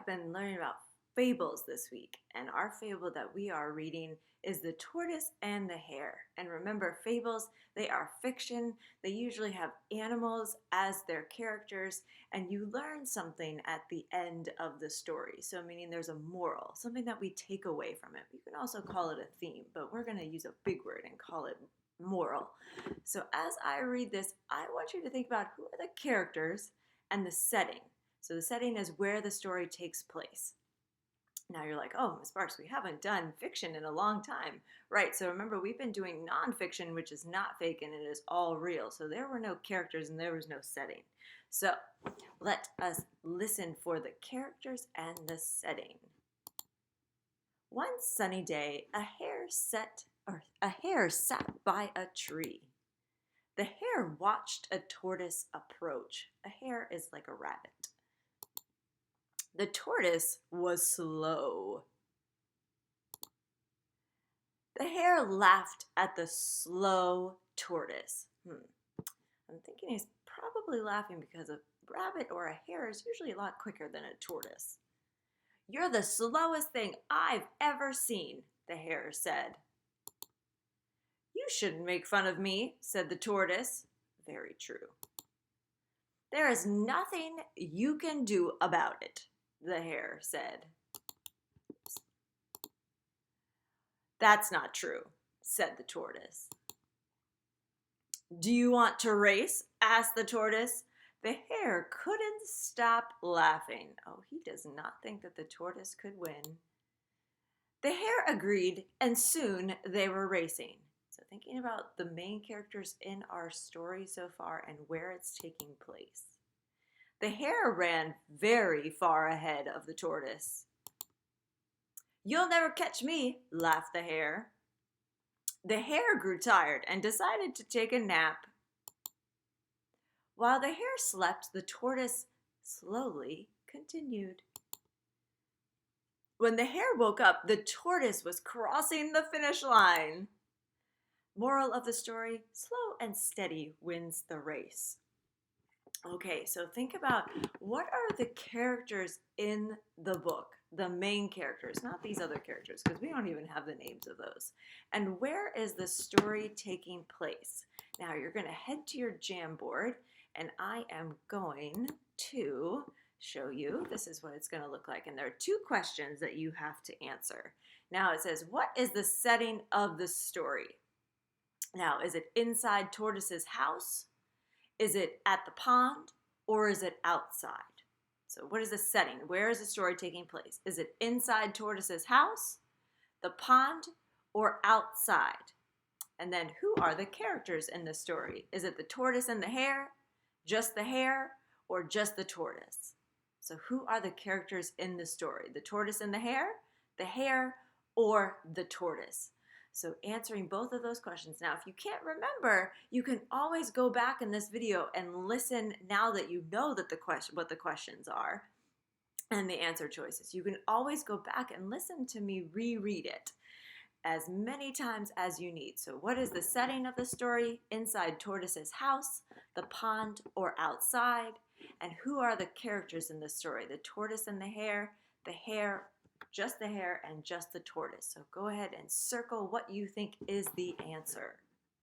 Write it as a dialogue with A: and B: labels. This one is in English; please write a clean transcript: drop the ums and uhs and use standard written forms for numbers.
A: been learning about fables this week, and our fable that we are reading is The Tortoise and the Hare. And remember, fables, they are fiction. They usually have animals as their characters, and you learn something at the end of the story. So, meaning there's a moral, something that we take away from it. You can also call it a theme, but we're going to use a big word and call it moral. So, as I read this, I want you to think about who are the characters and the setting. So the setting is where the story takes place. Now you're like, oh, Miss Sparks, we haven't done fiction in a long time. Right, so remember, we've been doing nonfiction, which is not fake and it is all real. So there were no characters and there was no setting. So let us listen for the characters and the setting. One sunny day, a hare sat by a tree. The hare watched a tortoise approach. A hare is like a rabbit. The tortoise was slow. The hare laughed at the slow tortoise. I'm thinking he's probably laughing because a rabbit or a hare is usually a lot quicker than a tortoise. You're the slowest thing I've ever seen, the hare said. You shouldn't make fun of me, said the tortoise. Very true. There is nothing you can do about it, the hare said. That's not true, said the tortoise. Do you want to race? Asked the tortoise. The hare couldn't stop laughing. Oh, he does not think that the tortoise could win. The hare agreed, and soon they were racing. So thinking about the main characters in our story so far and where it's taking place. The hare ran very far ahead of the tortoise. You'll never catch me, laughed the hare. The hare grew tired and decided to take a nap. While the hare slept, the tortoise slowly continued. When the hare woke up, the tortoise was crossing the finish line. Moral of the story, slow and steady wins the race. Okay, so think about what are the characters in the book, the main characters, not these other characters, because we don't even have the names of those. And where is the story taking place? Now you're going to head to your Jamboard, and I am going to show you. This is what it's going to look like. And there are two questions that you have to answer. Now it says, what is the setting of the story? Now, is it inside Tortoise's house? Is it at the pond, or is it outside? So what is the setting? Where is the story taking place? Is it inside Tortoise's house, the pond, or outside? And then who are the characters in the story? Is it the tortoise and the hare, or just the tortoise? So who are the characters in the story? The tortoise and the hare, or the tortoise? So answering both of those questions. Now, if you can't remember, you can always go back in this video and listen now that you know that what the questions are and the answer choices. You can always go back and listen to me reread it as many times as you need. So what is the setting of the story? Inside Tortoise's house, the pond, or outside? And who are the characters in the story? The tortoise and the hare, just the hare, and just the tortoise. So go ahead and circle what you think is the answer.